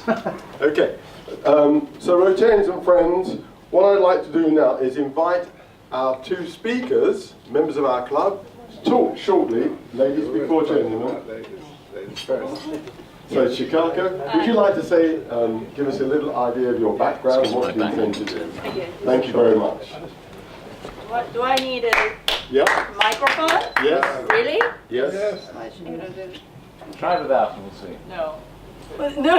Okay, so Rotarians and friends, what I'd like to do now is invite our two speakers, members of our club, to talk shortly, ladies before gentlemen. Ladies first. So Chikako, would you like to say, give us a little idea of your background and what you intend to do? Thank you very much. What, do I need a microphone? Yes. Really? Yes. Try without and we'll see. No. No.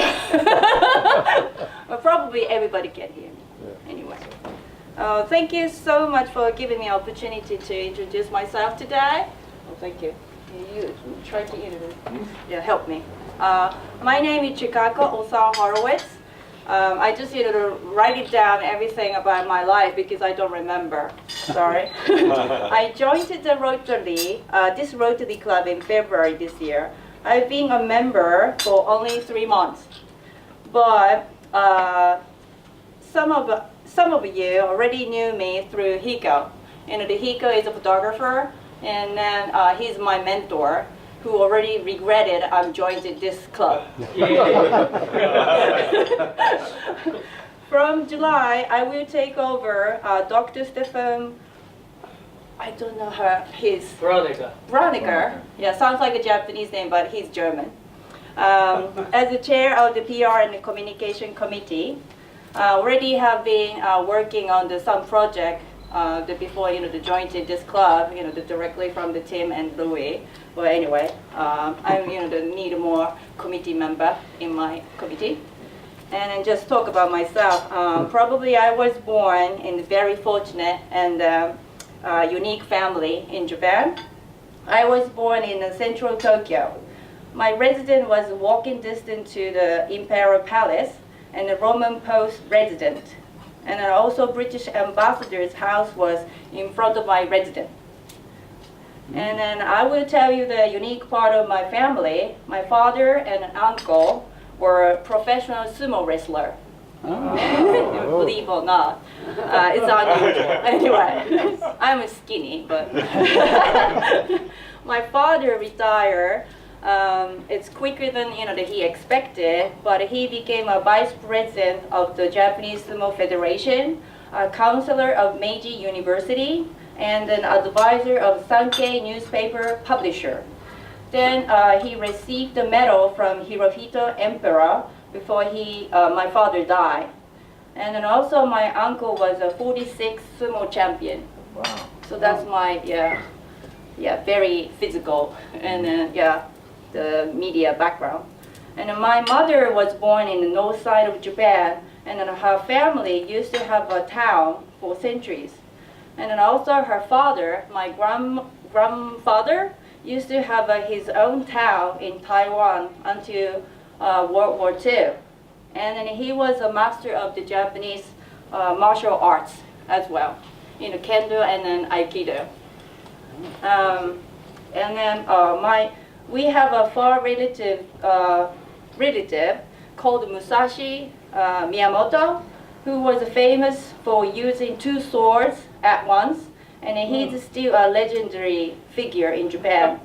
Well, probably everybody can hear me. Anyway. Thank you so much for giving me opportunity to introduce myself today. Oh, thank you. You try to help me. My name is Chikako Osawa-Horowitz. I just write it down everything about my life because I don't remember. Sorry. I joined the Rotary, this Rotary club in February this year. I've been a member for only 3 months, but some of you already knew me through Hiko. The Hiko is a photographer, and then he's my mentor, who already regretted I'm joining this club. From July, I will take over Dr. Stefan. I don't know his Veronica. Yeah, sounds like a Japanese name, but he's German. As the chair of the PR and the communication committee, already have been working on some project before to join this club. Directly from the team and Louis. Well, anyway, I need more committee member in my committee. And then just talk about myself. Probably I was born in a very fortunate and unique family in Japan. I was born in central Tokyo. My residence was walking distance to the Imperial Palace and the Roman Post residence. And then also British ambassador's house was in front of my residence. And then I will tell you the unique part of my family. My father and uncle were professional sumo wrestler. Oh. Believe it or not, it's unusual. Anyway, I'm skinny, but my father retired. It's quicker than that he expected, but he became a vice president of the Japanese Sumo Federation, a counselor of Meiji University, and an advisor of Sankei newspaper publisher. Then he received the medal from Hirohito Emperor before my father died. And then also my uncle was a 46 sumo champion. Wow. So that's my, very physical and the media background. And then my mother was born in the north side of Japan, and then her family used to have a town for centuries. And then also her father, my grandfather, used to have his own town in Taiwan until World War II. And then he was a master of the Japanese martial arts as well, Kendo and then Aikido. And then we have a far relative called Musashi Miyamoto, who was famous for using 2 swords at once, and he's still a legendary figure in Japan.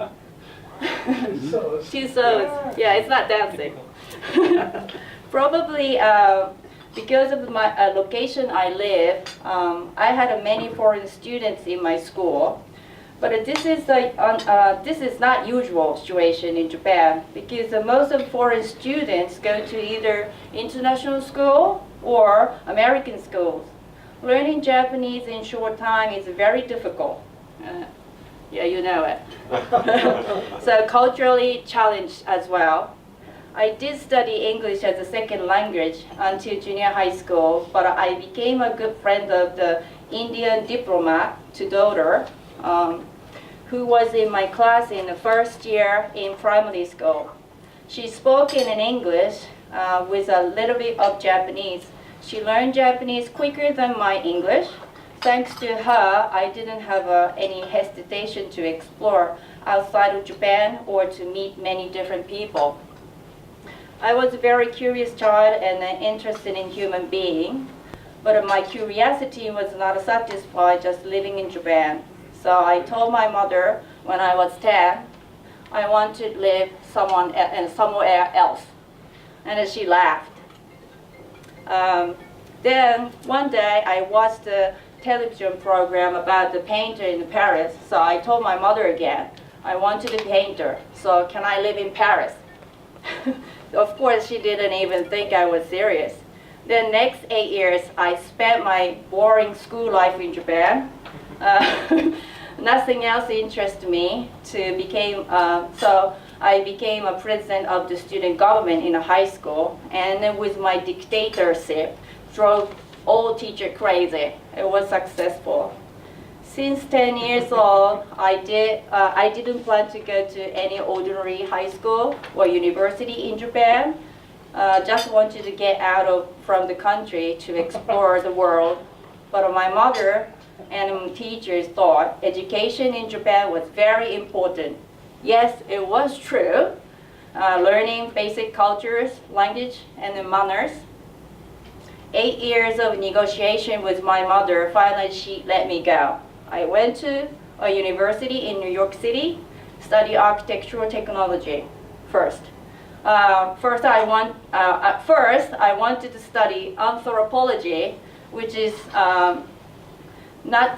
2 swords. Yeah, it's not dancing. Probably because of my location I live, I had many foreign students in my school. But this is not usual situation in Japan, because most of foreign students go to either international school or American schools. Learning Japanese in short time is very difficult. Yeah, you know it. So culturally challenged as well. I did study English as a second language until junior high school, but I became a good friend of the Indian diplomat, Tudor, who was in my class in the first year in primary school. She spoke in English with a little bit of Japanese. She learned Japanese quicker than my English. Thanks to her, I didn't have any hesitation to explore outside of Japan or to meet many different people. I was a very curious child and interested in human being, but my curiosity was not satisfied just living in Japan. So I told my mother when I was 10, I want to live somewhere else. And she laughed. Then one day I watched a television program about the painter in Paris. So I told my mother again, I want to be a painter. So can I live in Paris? Of course, she didn't even think I was serious. The next 8 years, I spent my boring school life in Japan. Nothing else interested me so I became a president of the student government in a high school, and then with my dictatorship, drove all teachers crazy. It was successful. Since 10 years old, I didn't plan to go to any ordinary high school or university in Japan. Just wanted to get out from the country to explore the world. But my mother and teachers thought education in Japan was very important. Yes, it was true. Learning basic cultures, language, and the manners. 8 years of negotiation with my mother, finally she let me go. I went to a university in New York City, study architectural technology first. First, I wanted to study anthropology, which is not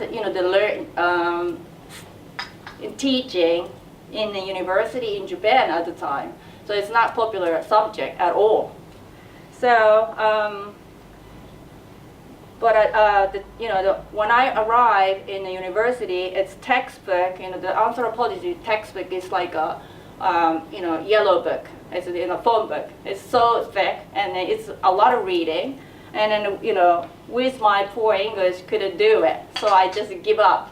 teaching in the university in Japan at the time. So it's not popular subject at all. So, when I arrived in the university, it's textbook. The anthropology textbook is like a yellow book. It's in a phone book. It's so thick, and it's a lot of reading. And then, with my poor English, couldn't do it. So I just give up.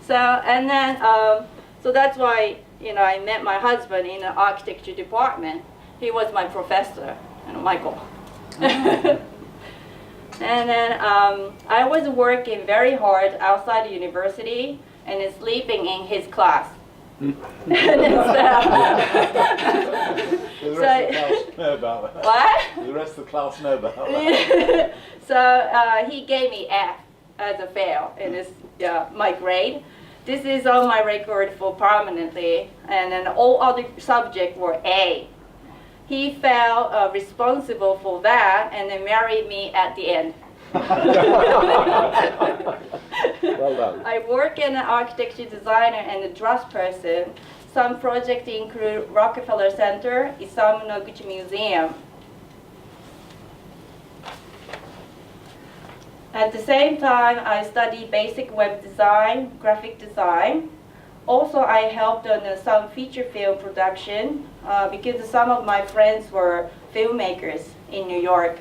So that's why, I met my husband in the architecture department. He was my professor, Michael. And then I was working very hard outside the university and sleeping in his class. The rest of the class know about that. What? The rest of the class know about that. So he gave me F as a fail in my grade. This is on my record for permanently, and then all other subjects were A. He felt responsible for that and then married me at the end. Well done. I work as an architecture designer and a dress person. Some projects include Rockefeller Center, Isamu Noguchi Museum. At the same time, I studied basic web design, graphic design. Also, I helped on some feature film production because some of my friends were filmmakers in New York.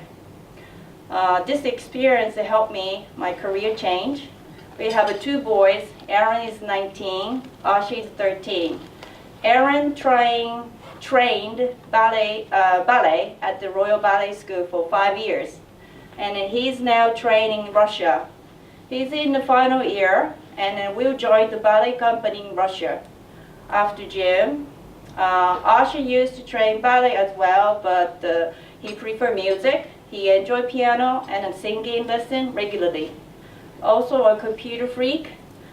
This experience helped me, my career change. We have 2 boys. Aaron is 19, Ashi is 13. Aaron trained ballet at the Royal Ballet School for 5 years. And he's now training in Russia. He's in the final year, and then will join the ballet company in Russia after June. Asha used to train ballet as well, but he preferred music. He enjoyed piano and singing lesson regularly. Also a computer freak,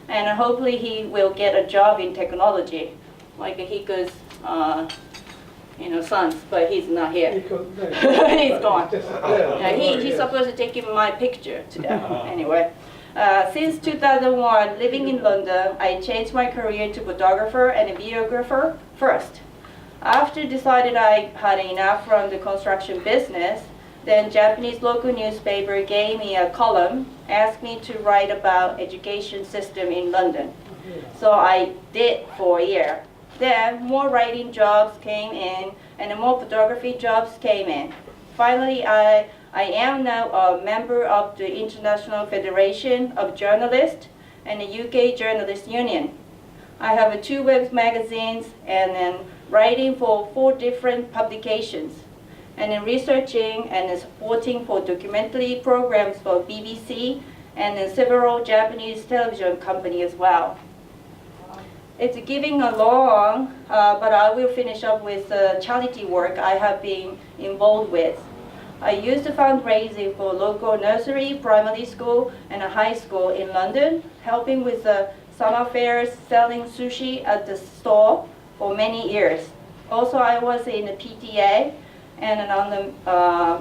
and hopefully he will get a job in technology, like Hiko's sons, but he's not here. He's gone. He's supposed to take my picture today. Anyway. Since 2001, living in London, I changed my career to photographer and videographer first. After decided I had enough from the construction business, then Japanese local newspaper gave me a column, asked me to write about education system in London. So I did for a year. Then more writing jobs came in, and more photography jobs came in. Finally, I am now a member of the International Federation of Journalists and the UK Journalists Union. I have 2 web magazines and then writing for 4 different publications, and then researching and supporting for documentary programs for BBC and then several Japanese television companies as well. It's giving along, but I will finish up with charity work I have been involved with. I used the fundraising for local nursery, primary school, and a high school in London, helping with the summer fairs, selling sushi at the store for many years. Also, I was in the PTA and on the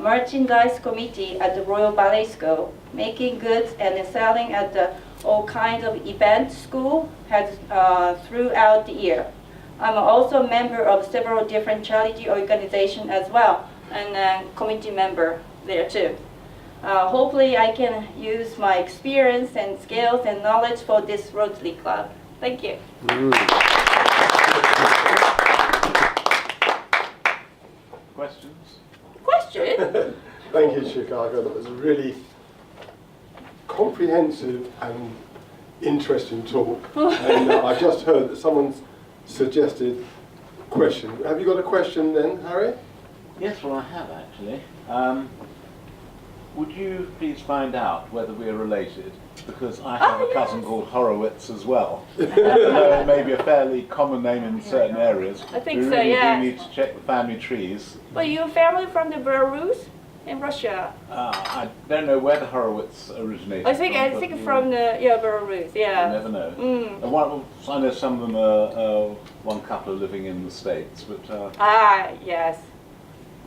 merchandise committee at the Royal Ballet School, making goods and selling at all kinds of event school throughout the year. I'm also a member of several different charity organizations as well, and a committee member there too. Hopefully I can use my experience and skills and knowledge for this Rotary Club. Thank you. Questions? Question? Thank you, Chikako. That was a really comprehensive and interesting talk. And I just heard that someone's suggested a question. Have you got a question then, Harry? Yes, well I have actually. Would you please find out whether we are related? Because I have a cousin called Horowitz as well. Though it may be a fairly common name in certain areas. I think we so, really yeah. do need to check the family trees. But your family from the Belarus in Russia? I don't know where the Horowitz originated I think but from the Belarus, yeah. You never know. Mm. And I know some of them are one couple are living in the States, but Yes.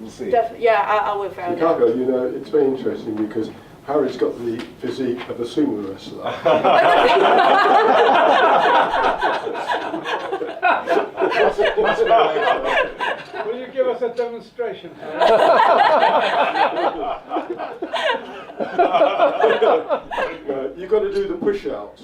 we'll see. Yeah, I will find out. Chikako, you know, it's very interesting because Harry's got the physique of a sumo wrestler. Will you give us a demonstration? You've got to do the push-outs.